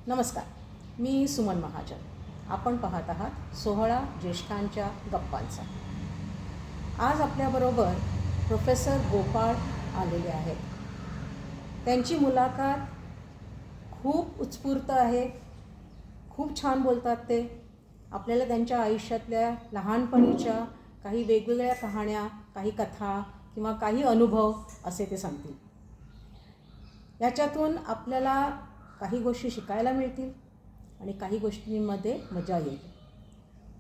नमस्कार, मी सुमन महाजन. आपण पाहत आहात 16 ज्येष्ठांच्या गप्पांचा. आज आपल्याबरोबर प्रोफेसर गोपाळ आलेले आहेत. त्यांची मुलाखत खूप उत्स्फूर्त आहे. खूप छान बोलतात ते. आपल्याला त्यांच्या आयुष्यातल्या लहानपणीच्या काही वेगवेगळ्या कहाण्या, काही कथा किंवा काही अनुभव असे ते सांगतील. याच्यातून आपल्याला काही गोष्टी शिकायला मिळतील आणि काही गोष्टींमध्ये मजा येईल.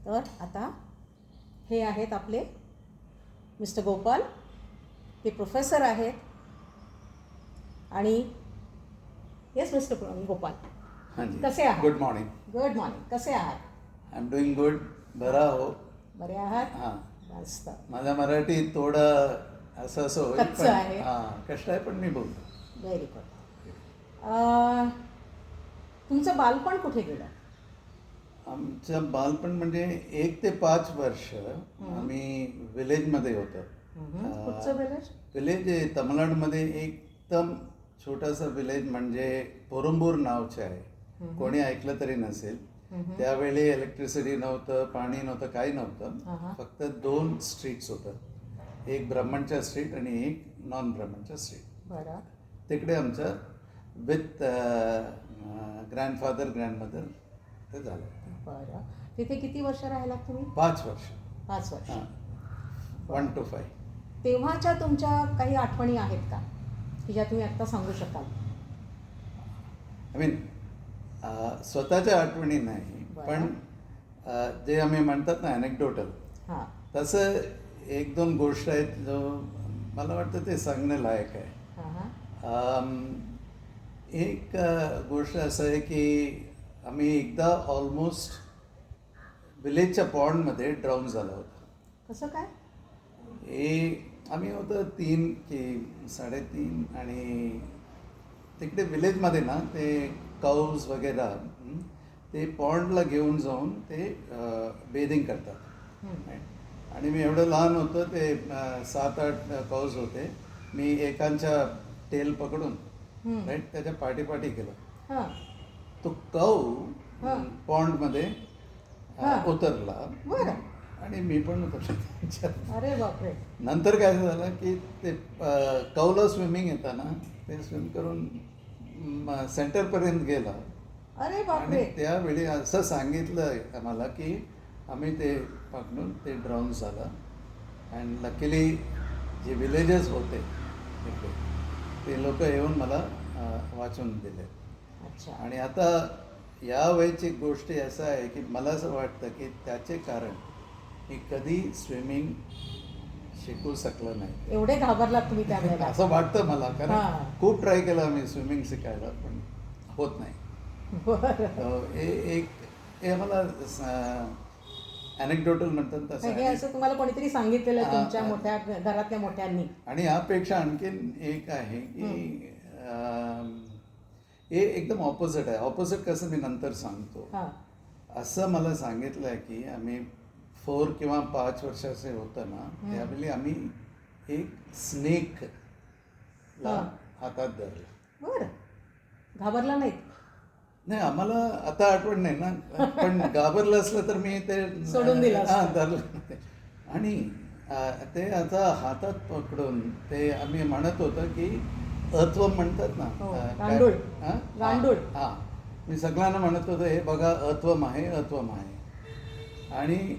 तर आता हे आहेत आपले मिस्टर गोपाल. ते प्रोफेसर आहेत. आणि येस मिस्टर गोपाल, कसे आहात? Good morning. Good morning. कसे आहात? I am doing good. बरा हो. बरे आहात? हां. मस्त. माझा मराठी थोडं असं होईल, कच्चं आहे. कष्ट आहे, पण मी बोलतो. Very good. तुमचं बालपण कुठे गेलं? आमचं बालपण म्हणजे 1 ते 5 वर्ष आम्ही विलेजमध्ये होतो. कुठचं विलेज? विलेज आहे तमिळनाडूमध्ये. एकदम छोटासा विलेज म्हणजे पोरंबूर नावचे आहे. कोणी ऐकलं तरी नसेल. त्यावेळी इलेक्ट्रिसिटी नव्हतं, पाणी नव्हतं, काही नव्हतं. फक्त 2 स्ट्रीट्स होतं. एक ब्राह्मणच्या स्ट्रीट आणि एक नॉन ब्राह्मणच्या स्ट्रीट. बरं. तिकडे आमचं विथ ग्रँडफादर ग्रँडमदर ते झालं. बरं. तिथे किती वर्ष राहिलात तुम्ही? 5 वर्ष. 5 वर्ष. 1 to 5. तेव्हाच्या तुमच्या काही आठवणी आहेत का की ज्या तुम्ही आत्ता सांगू शकाल? आय मीन स्वतःच्या आठवणी नाही, पण जे आम्ही म्हणतात ना अनेक्डोटल, हां. तसं 1-2 गोष्ट आहेत जो मला वाटतं ते सांगण्यालायक आहे. एक गोष्ट असं आहे की आम्ही एकदा ऑलमोस्ट विलेजच्या पॉन्डमध्ये ड्राऊन झालो होतो. कसं काय? आम्ही होतं 3 की 3.5 आणि तिकडे विलेजमध्ये ना ते काऊज वगैरे ते पॉन्डला घेऊन जाऊन ते बेदिंग करतात. आणि मी एवढं लहान होतं, ते 7-8 काऊज होते. मी एकांच्या टेल पकडून राईट त्याच्या पाठी केलं. तो काऊ पॉन्डमध्ये उतरला आणि मी पण उतरलो त्याच्यात. अरे बापरे. नंतर काय झालं की ते काऊला स्विमिंग येताना ते स्विम करून सेंटरपर्यंत गेला. अरे बापरे. आणि त्यावेळी असं सांगितलं आम्हाला की आम्ही ते पकडून ते ड्राऊन झालं. अँड लकीली जे विलेजेस होते तिकडे ते लोक येऊन मला वाचून दिले. अच्छा. आणि आता या वेळची गोष्ट असं आहे की मला असं वाटतं की त्याचे कारण मी कधी स्विमिंग शिकू शकलं नाही. एवढे घाबरलात तुम्ही त्यावेळेला? असं वाटतं मला, कारण खूप ट्राय केलं मी स्विमिंग शिकायला, पण होत नाही. हे मला अनेक्डोटल म्हणतात तसं. हे असं तुम्हाला कोणीतरी सांगितलेलं तुमच्या मोठ्या घरातल्या मोठ्यांनी? आणि यापेक्षा आणखीन एक आहे की हे एकदम ऑपोजिट आहे. ऑपोजिट कसं मी नंतर सांगतो. असं मला सांगितलं आहे की आम्ही 4 किंवा 5 वर्षाचे होतं ना, त्यावेळी आम्ही एक स्नेक हातात धरलं. बरं. घाबरला नाहीत? नाही, आम्हाला आता आठवण नाही ना, पण घाबरलं असलं तर मी ते सोडून दिलं धरलं. आणि ते आता हातात पकडून ते आम्ही म्हणत होतो की अत्वम म्हणतात ना, गांडूळ. गांडूळ. हां, मी सगळ्यांना म्हणत होतो हे बघा अत्वम आहे, अत्वम आहे. आणि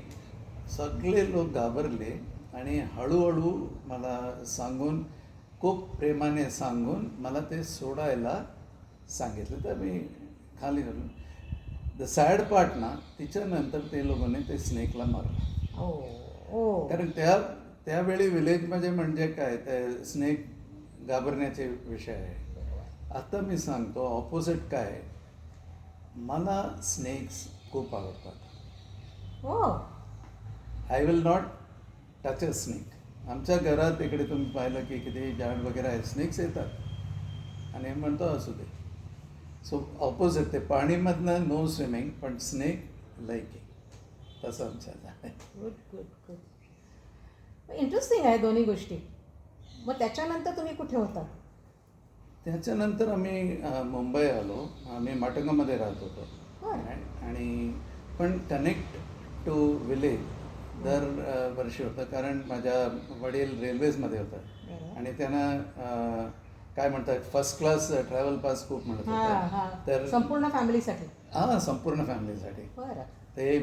सगळे लोक घाबरले आणि हळूहळू मला सांगून, खूप प्रेमाने सांगून मला ते सोडायला सांगितलं. तर मी खाली घालून. द सॅड पार्ट ना, तिच्यानंतर ते लोकांनी ते स्नेकला मारलं. कारण त्यावेळी विलेजमध्ये म्हणजे काय, ते स्नेक घाबरण्याचे विषय आहे. आता मी सांगतो ऑपोजिट काय, मला स्नेक्स खूप आवडतात. I will not touch a snake. आमच्या घरात इकडे तुम्ही पाहिलं की किती झाड वगैरे आहे, स्नेक्स येतात आणि म्हणतो असू दे. सो ऑपोजिट, ते पाणीमधनं नो स्विमिंग, पण स्नेक लाईकिंग, तसं आमच्यात आहे. Good good good. इंटरेस्टिंग आहे दोन्ही गोष्टी. मग त्याच्यानंतर तुम्ही कुठे होता? त्याच्यानंतर आम्ही मुंबई आलो. आम्ही माटंगामध्ये राहत होतो. बरं. आणि पण कनेक्ट टू विलेज दर वर्षी होतं, कारण माझ्या वडील रेल्वेजमध्ये होतात बरं. आणि त्यांना काय म्हणतात, फर्स्ट क्लास ट्रॅव्हल पास खूप मिळत हां होता. हां तर संपूर्ण फॅमिलीसाठी. हां, संपूर्ण फॅमिलीसाठी. बरं. ते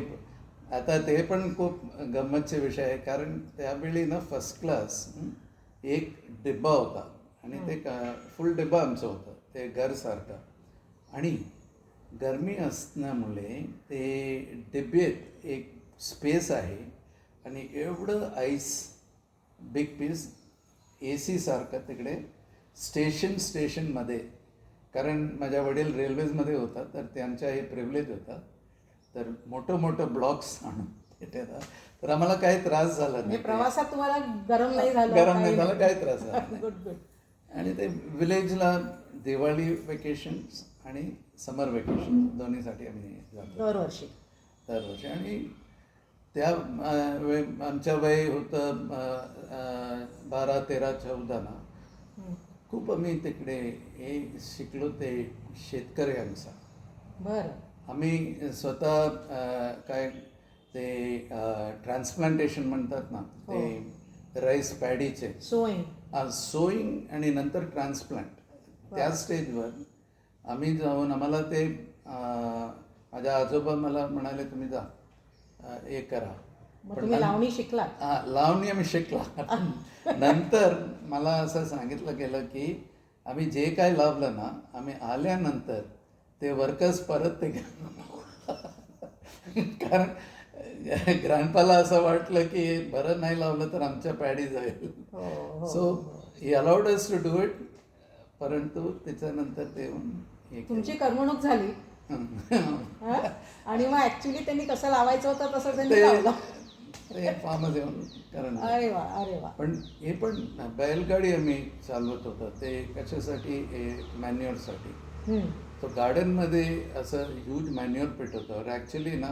आता ते पण खूप गंमतचे विषय आहे, कारण त्यावेळी ना फर्स्ट क्लास एक डिब्बा होता आणि ते फुल डिब्बा आमचं होतं, ते घरसारखं. आणि गरमी असल्यामुळे ते डिब्बेत एक स्पेस आहे आणि एवढं आईस बिग पीस ए सी सारखं तिकडे स्टेशनमध्ये. कारण माझ्या वडील रेल्वेजमध्ये होता, तर त्यांचा हे प्रिव्हिलेज होता. तर मोठं ब्लॉक्स आणून तिथे ना, तर आम्हाला काही त्रास झाला म्हणजे नाही. प्रवासात तुम्हाला गरम नाही झालं? गरम नाही झालं, काही त्रास झाला नाही. Good good. आणि ते विलेजला दिवाळी वेकेशन्स आणि समर वेकेशन दोन्हीसाठी आम्ही जातो दरवर्षी. दरवर्षी. आणि त्या आमच्या वय होतं 12, 13, 14 ना. खूप आम्ही तिकडे हे शिकलो ते शेतकऱ्यांचा. बरं. आम्ही स्वतः काय ते ट्रान्सप्लांटेशन म्हणतात ना, ते राईस पॅडीचे सोईंग आणि नंतर ट्रान्सप्लांट, त्या स्टेजवर आम्ही जाऊन आम्हाला ते माझ्या आजोबा मला म्हणाले, तुम्ही जा हे करा. मग तुम्ही लावणी शिकला? हां, लावणी आम्ही शिकला. नंतर मला असं सांगितलं गेलं की आम्ही जे काय लावलं ना, आम्ही आल्यानंतर ते वर्कर्स परत ते कारण ग्रँडपाला असं वाटलं की बरं नाही लावलं तर आमच्या पॅडी जाईल. So he allowed us to do it. परंतु त्याच्यानंतर ते तुमची करमणूक झाली आणि मग ऍक्च्युली त्यांनी कसं लावायचं होतं तसं त्यांनी लावलं. ते फार्मच येऊन कारण. अरे वा, अरे वा. पण हे पण बैलगाडी आम्ही चालवत होतो, ते कशासाठी, मॅन्युअरसाठी. तो गार्डनमध्ये असं ह्यूज मॅन्युअर पिट होतं. ॲक्च्युली ना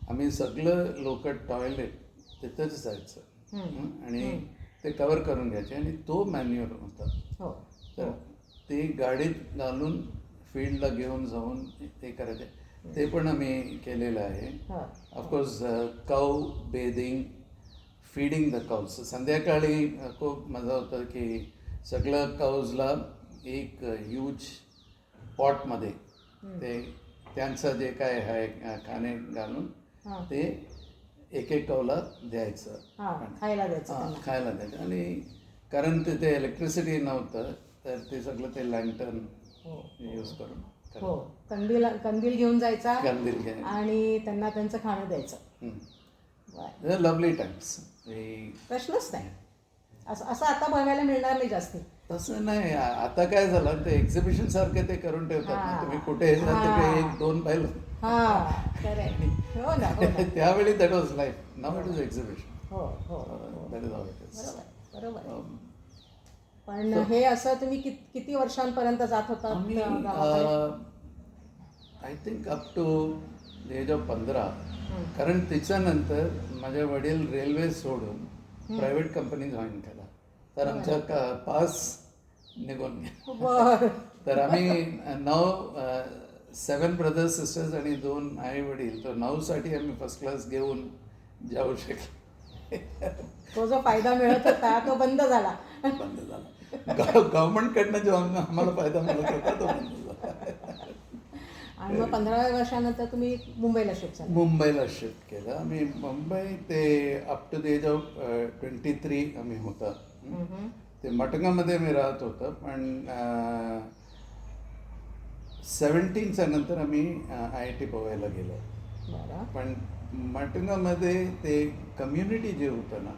आम्ही सगळं लोक टॉयलेट तिथंच जायचं आणि ते कवर करून घ्यायचे आणि तो मॅन्युअर होता. तर ते गाडीत घालून फील्डला घेऊन जाऊन ते करायचे. ते पण आम्ही केलेलं आहे. Of course cow bathing, feeding the काऊज. संध्याकाळी खूप मजा होतं की सगळं काऊजला एक ह्यूज पॉटमध्ये ते त्यांचं जे काय आहे खाणे घालून ते एक काऊला द्यायचं, खायला द्यायचं. आणि कारण तिथे इलेक्ट्रिसिटी नव्हतं, तर ते सगळं ते लँटर्न यूज करून. हो, कंदील घेऊन जायचा कंदील आणि त्यांना त्यांचं खाणं द्यायचं. Lovely times. प्रश्नच नाही. असं आता बघायला मिळणार नाही जास्ती. तसं नाही. आता काय झालं, ते एक्झिबिशन सारखे ते करून ठेवतात ना, तुम्ही कुठे तिकडे 1-2 बैल. त्यावेळी that was life. Now it is exhibition. That is how it is. बरोबर. पण हे असं तुम्ही किती वर्षांपर्यंत जात होता? आम्ही I think up to the age of 15. कारण त्याच्यानंतर माझे वडील रेल्वे सोडून प्रायव्हेट कंपनी जॉईन केला, तर आमचा पास निघून गेला. तर आम्ही 7 ब्रदर्स सिस्टर्स आणि 2 आई वडील, तर 9साठी आम्ही फर्स्ट क्लास घेऊन जाऊ शकलो. तो जो फायदा मिळत होता तो बंद झाला. गव्हर्नमेंटकडनं जो आम्हाला फायदा मिळत होता तो बंद झाला. आणि मग 15व्या वर्षानंतर तुम्ही मुंबईला शिफ्ट झाला? मुंबईला शिफ्ट केलं आम्ही. मुंबई ते up to the age of 23 आम्ही होता. ते मटंगामध्ये मी राहत होतं. पण 17च्या नंतर आम्ही IIT पोहायला गेलो. पण मटंगामध्ये ते कम्युनिटी जे होतं ना,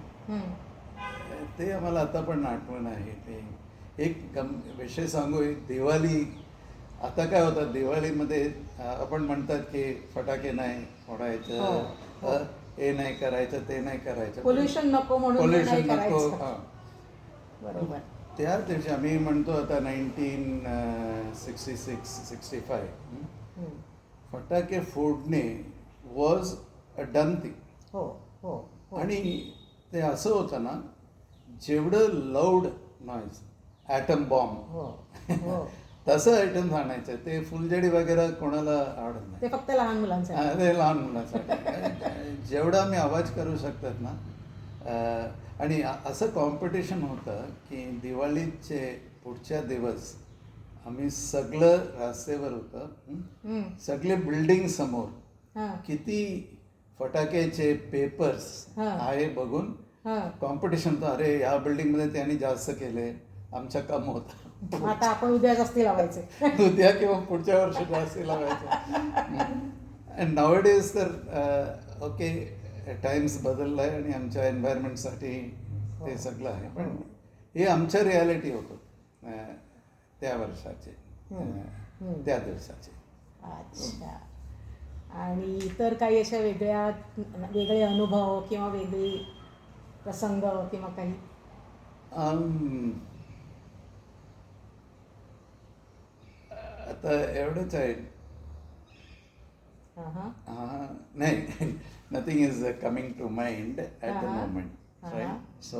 ते आम्हाला आता पण आठवण आहे. ते एक विषय सांगू. एक दिवाळी, आता काय होतं दिवाळीमध्ये आपण म्हणतात की फटाके नाही फोडायचं, हे नाही करायचं, ते नाही करायचं, पोल्युशन नको म्हणून. पोल्युशन नको. बरोबर. त्या दिवशी आम्ही म्हणतो आता 1966-65 फटाके फोडणे वॉज अ डन थिंग. आणि ते असं होतं ना, जेवढं लाऊड नॉईज ॲटम बॉम्ब हो हो तसं आयटम्स आणायचं. ते फुलझडी वगैरे कोणाला आवडत नाही. ते फक्त लहान मुलांसाठी. ते लहान मुलांसाठी जेवढा मी आवाज करू शकतात ना. आणि असं कॉम्पिटिशन होतं की दिवाळीचे पुढच्या दिवस आम्ही सगळं रस्त्यावर होतं. सगळे बिल्डिंग समोर हां किती फटाक्याचे पेपर्स हां. आहे बघून हां कॉम्पिटिशन होतं. अरे या बिल्डिंगमध्ये त्यांनी जास्त केले, आमच्या कम होतं. आता आपण उद्या जास्ती लावायचे. उद्या किंवा पुढच्या वर्षी जास्त लावायचं. नावडेज तर ओके टाइम्स बदलला आहे आणि आमच्या एन्व्हायरमेंटसाठी ते सगळं आहे. पण हे आमच्या रियालिटी होतं त्या वर्षाचे, त्या दिवसाचे. अच्छा. आणि इतर काही अशा वेगळे अनुभव किंवा वेगळी प्रसंग किंवा काही? आता एवढंच आहे. नाही, nothing is coming to mind at the moment. Right, so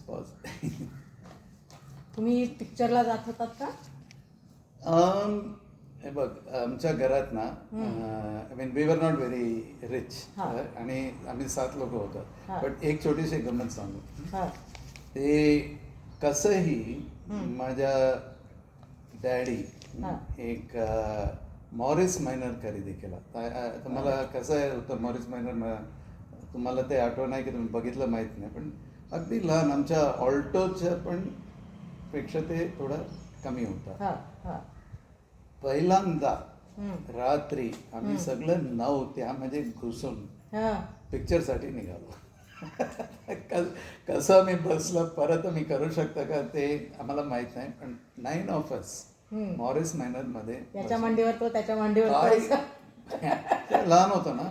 pause. तुम्ही पिक्चरला जात होतात का? हे बघ, आमच्या घरात ना, I mean we were not very rich आणि आम्ही 7 लोक होतो. पण एक छोटीशी गंमत सांगू. ते कसंही माझ्या डॅडी एक मॉरिस मायनर खरेदी केला. तुम्हाला कसं आहे होतं मॉरिस मायनर, तुम्हाला ते आठवण आहे की तुम्ही बघितलं माहीत नाही, पण अगदी लहान आमच्या ऑल्टोच्या पण पेक्षा ते थोडं कमी होतं. पहिल्यांदा रात्री आम्ही सगळं 9 त्यामध्ये घुसून पिक्चरसाठी निघालो. कसं आम्ही बसलं परत आम्ही करू शकता का ते आम्हाला माहित नाही, पण 9 ऑफ अस मॉरिस मायनर मध्ये त्याच्या मांडीवर तो त्याच्या मांडीवर लहान होतं ना,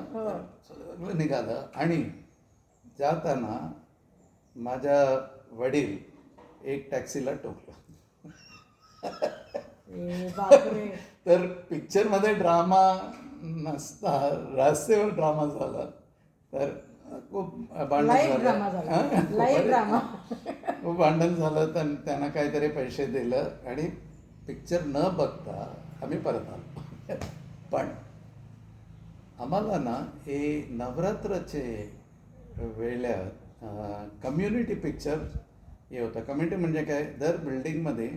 सगळं निघालं. आणि जाताना माझ्या वडील एक टॅक्सीला टोकलं. तर पिक्चर मध्ये ड्रामा नसता रस्त्यावर ड्रामा झाला तर खूप भांडण झालं. खूप भांडण झालं. तर त्यांना काहीतरी पैसे दिलं आणि पिक्चर न बघता आम्ही परत आलो. पण आम्हाला ना हे नवरात्राचे वेळेला कम्युनिटी पिक्चर हे होतं. कम्युनिटी म्हणजे काय, दर बिल्डिंगमध्ये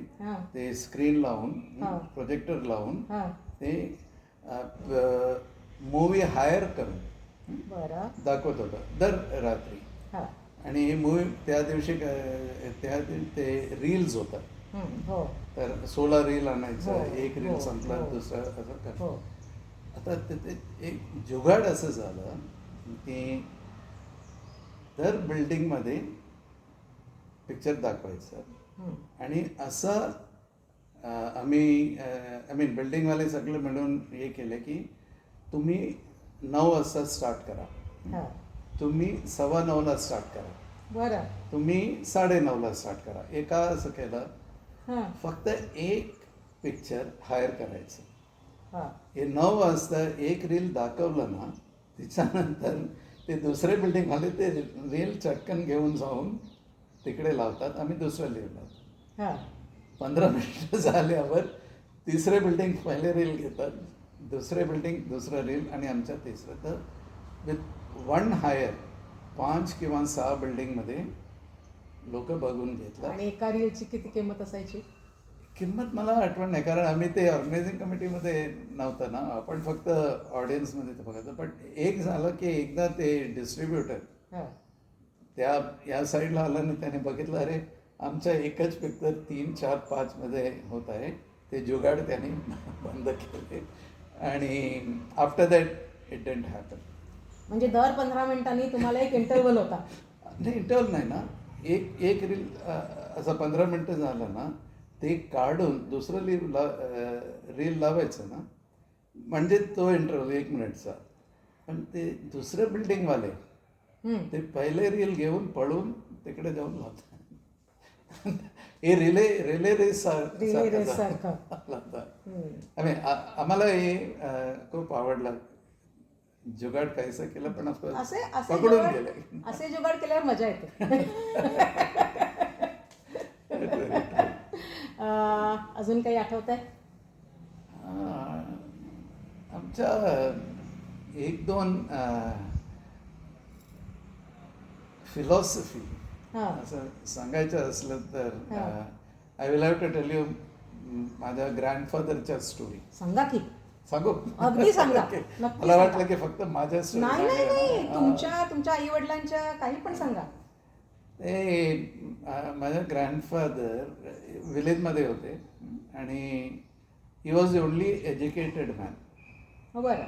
ते स्क्रीन लावून प्रोजेक्टर लावून ते मूवी हायर करून दाखवत होतं दर रात्री. आणि ही मूवी त्या दिवशी ते रील्स होतात. तर 16 रील आणायचं, एक रील संपला दुसरा असं कर. आता ते एक जुगाड असं झालं की दर बिल्डिंगमध्ये पिक्चर दाखवायचं. आणि असं आम्ही आय मीन बिल्डिंगवाले सगळे मिळून हे केले की तुम्ही 9 वाजता स्टार्ट करा, तुम्ही 9:15 स्टार्ट करा, तुम्ही 9:30 स्टार्ट करा. एका असं केलं, फक्त एक पिक्चर हायर करायचं. हे 9 वाजता एक रील दाखवलं ना, त्याच्यानंतर ते दुसरे बिल्डिंगवाले ते रील चटकन घेऊन जाऊन तिकडे लावतात. आम्ही दुसरं रील लावतो. 15 मिनिटं झाल्यावर तिसरे बिल्डिंग पहिले रील घेतात, दुसरे बिल्डिंग दुसरं रील आणि आमच्या तिसरं. तर विथ 1 हायर 5 किंवा 6 बिल्डिंगमध्ये लोक बघून घेतलं. आणि एका रीलची किती किंमत असायची? किंमत मला आठवण नाही, कारण आम्ही ते ऑर्गनायझिंग कमिटीमध्ये नव्हतं ना, आपण फक्त ऑडियन्समध्ये ते बघायचं. पण एक झालं की एकदा ते डिस्ट्रीब्युटर त्या या साईडला आला आणि त्याने बघितलं, अरे आमच्या एकच पिक्चर 3, 4, 5 मध्ये होत आहे. ते जुगाड त्याने बंद केले आणि after that it didn't happen. म्हणजे दर 15 मिनिटांनी तुम्हाला एक इंटरव्हल होता? नाही, इंटरव्हल नाही ना, एक रील असं 15 मिनिटं झालं ना, ते काढून दुसरं रील लावायचं ना, म्हणजे तो इंटरव्हल 1 मिनिटचा. पण ते दुसरं बिल्डिंगवाले ते पहिले रील घेऊन पळून तिकडे जाऊन लावतात. हे रिले रेस सारखं. आम्हाला हे खूप आवडलं. जुगाड काहीसा केला पण ऑफकोर्स असे असे पकडून जुगाड गेले. असे जुगाड केल्यावर मजा येते. अजून काही आठवत आहे? आमच्या एक दोन फिलॉसॉफी हां असं सांगायचं असलं तर हां. I will have to tell you माझ्या ग्रँडफादरच्या स्टोरी. सांगा की. सांगू? अगदी सांगा. Okay. नक्की मला सांगा. वाटलं की फक्त माझ्या स्टोरी नाही नाही नाही, तुमच्या आई वडिलांच्या काही पण सांगा. ते माझ्या ग्रँडफादर विलेजमध्ये होते आणि he was only educated man हो बरं.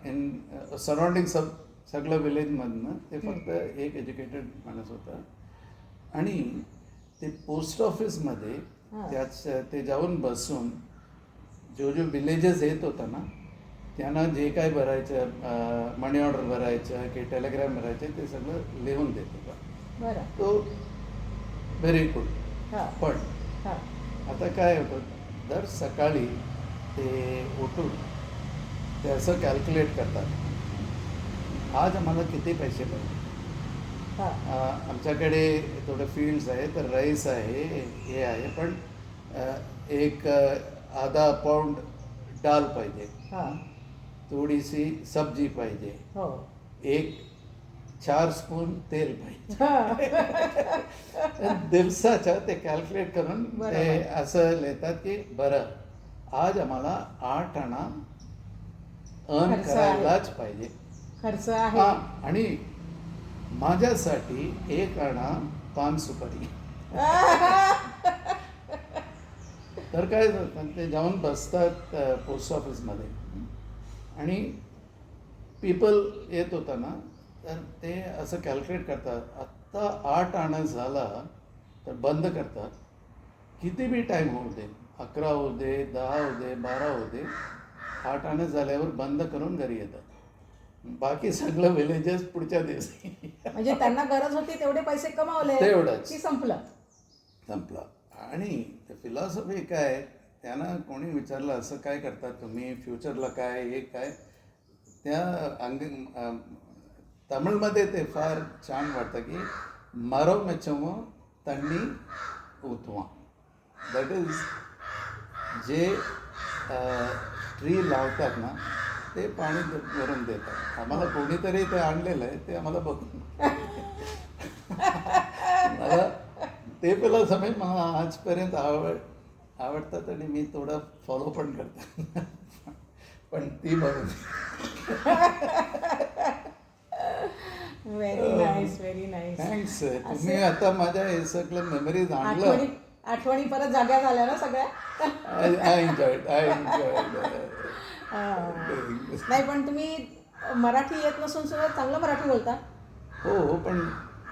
इन सराउंडिंग सगळं विलेजमधनं ते फक्त एक एज्युकेटेड माणूस होता. आणि ते पोस्ट ऑफिसमध्ये हां. ते जाऊन बसून जो विलेजेस येत होता ना त्यांना जे काय भरायचं, मनी ऑर्डर भरायचं की टेलिग्राम भरायचं ते सगळं लिहून देत होता. बरं. तो व्हेरी गुड. हां पण हां आता काय होतं, दर सकाळी ते उठून ते असं कॅल्क्युलेट करतात आज आम्हाला किती पैसे पाहिजे. हां आमच्याकडे थोडं फील्ड्स आहे तर राईस आहे हे आहे पण एक आधा पाऊंड डाल पाहिजे, हां. थोडीशी सब्जी पाहिजे, हो. एक 4 स्पून तेल पाहिजे. हां. दिवसाचं ते कॅल्क्युलेट करून ते बरोबर. असं लिहितात की बरं आज आम्हाला 8 आणा अर्न खर्च आहे. करायलाच पाहिजे. खर्च आहे. हां, आणि माझ्यासाठी 1 आणा पान सुपारी. तर काय होतं, ते जाऊन बसतात पोस्ट ऑफिसमध्ये आणि पीपल येत होता ना तर ते असं कॅल्क्युलेट करतात आत्ता 8 आणा झाला तर बंद करतात. किती बी टाईम होऊ दे, 11 होऊ दे, 10 होऊ दे, 12 होऊ दे, 8 आणा झाल्यावर बंद करून घरी येतात. बाकी सगळं विलेजेस पुढच्या दिवशी म्हणजे त्यांना गरज होती तेवढे पैसे कमावले तेवढंच. की संपलं. संपला. आणि फिलॉसॉफी काय, त्यांना कोणी विचारलं असं काय करतात तुम्ही फ्युचरला काय हे काय, त्या तमिळमध्ये ते फार छान वाटतं की मरो मेचमो तण्णी उतवा. दॅट इज जे ट्री लावतात ना ते पाणी भरून देतात. आम्हाला कोणीतरी ते आणलेलं आहे ते आम्हाला बघून मला ते फिलॉसॉफी मला आजपर्यंत आवडतात आणि मी थोडं फॉलो पण करतो. पण ती बघून very nice very nice. Thanks. तुम्ही आता माझ्या हे सगळं मेमरीज आणलं. आठवणी परत जाग्या झाल्या ना सगळ्या. I enjoyed. नाही पण तुम्ही मराठी येत नसून सुद्धा चांगलं मराठी बोलता. हो पण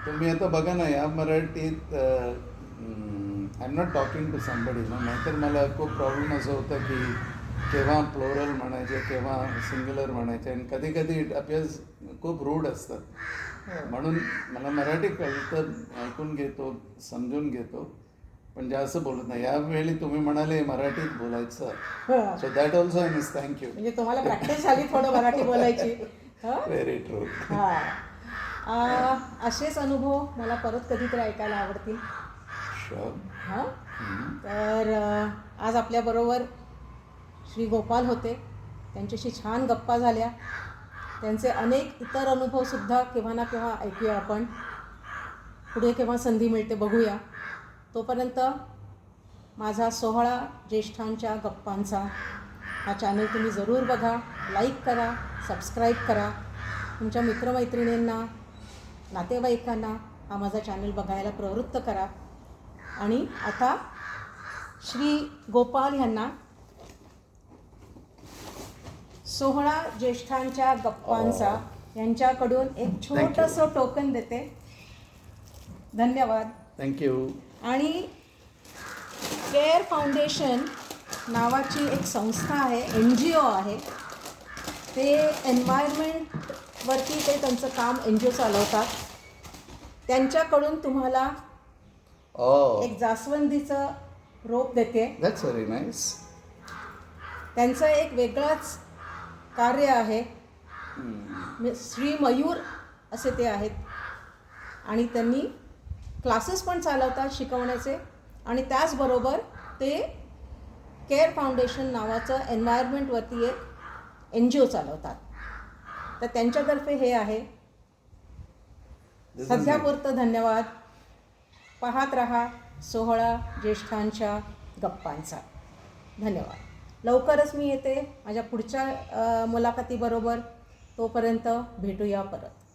तुम्ही आता बघा ना या मराठीत I am not talking to somebody ना, नाहीतर मला खूप प्रॉब्लेम असं होतं की केव्हा प्लोरल म्हणायचे केव्हा सिंग्युलर म्हणायचे आणि कधी कधी इट अपियर्स खूप रूढ असतात. म्हणून मला मराठी कळतं, ऐकून घेतो, समजून घेतो, पण जास्त बोलत नाही. यावेळी तुम्ही म्हणाले मराठीत बोलायचं, so that also I miss. Thank you. म्हणजे तुम्हाला प्रॅक्टिस झाली थोडं मराठी बोलायची. Very true. हां. असेच अनुभव मला परत कधीतरी ऐकायला आवडतील. शुअर. हां. तर आज आपल्याबरोबर श्री गोपाल होते. त्यांच्याशी छान गप्पा झाल्या. त्यांचे अनेक इतर अनुभवसुद्धा केव्हा ना केव्हा ऐकूया आपण. पुढे केव्हा संधी मिळते बघूया. तोपर्यंत माझा 16 ज्येष्ठांच्या गप्पांचा हा चॅनल तुम्ही जरूर बघा, लाईक करा, सबस्क्राईब करा. तुमच्या मित्रमैत्रिणींना, नातेवाईकांना हा माझा चॅनल बघायला प्रवृत्त करा. आणि आता श्री गोपाल यांना 16 ज्येष्ठांच्या गप्पांचा यांच्याकडून एक छोटंसं टोकन देते. धन्यवाद. थँक्यू. आणि केअर फाउंडेशन नावाची एक संस्था आहे, NGO आहे. ते एन्व्हायरमेंटवरती ते त्यांचं काम NGO चालवतात. त्यांच्याकडून तुम्हाला एक जास्वंदीचं रोप देते. That's very nice. त्यांचं एक वेगळंच कार्य आहे. श्री मयूर असे ते आहेत आणि त्यांनी क्लासेस पण चालवतात शिकवण्याचे आणि त्याचबरोबर ते केअर फाउंडेशन नावाचं एन्व्हायरमेंटवरती एक NGO चालवतात. तर त्यांच्यातर्फे हे आहे. सध्यापुरतं धन्यवाद. पाहत रहा सोहळा ज्येष्ठांच्या गप्पांचा. धन्यवाद. लवकरच मी येते माझ्या पुढच्या मुलाखतीबरोबर. तोपर्यंत भेटूया परत.